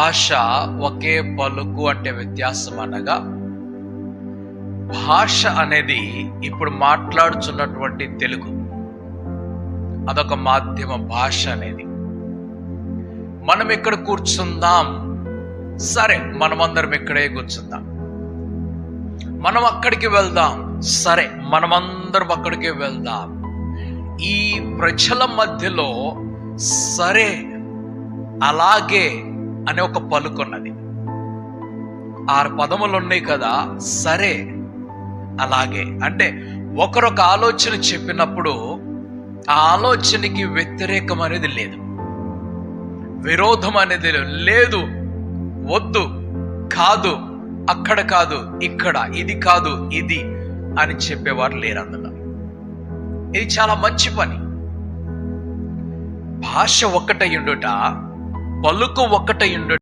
భాష ఒకే పలుకు అంటే వ్యత్యాసం అనగా, భాష అనేది ఇప్పుడు మాట్లాడుచున్నటువంటి తెలుగు, అదొక మాధ్యమ భాష అనేది. మనం ఇక్కడ కూర్చుందాం, సరే మనమందరం ఇక్కడే కూర్చుందాం. మనం అక్కడికి వెళ్దాం, సరే మనమందరం అక్కడికి వెళ్దాం. ఈ ప్రజల మధ్యలో సరే, అలాగే అనే ఒక పలుకున్నది. 6 పదములు ఉన్నాయి కదా, సరే అలాగే అంటే ఒకరొక ఆలోచన చెప్పినప్పుడు ఆ ఆలోచనకి వ్యతిరేకం అనేది లేదు, విరోధం అనేది లేదు. వద్దు, కాదు, అక్కడ కాదు, ఇక్కడ, ఇది కాదు, ఇది అని చెప్పేవారు లేరు అందులో. ఇది చాలా మంచి పని. భాష ఒక్కటయుండుట, పలుకు ఒక్కటయుండుట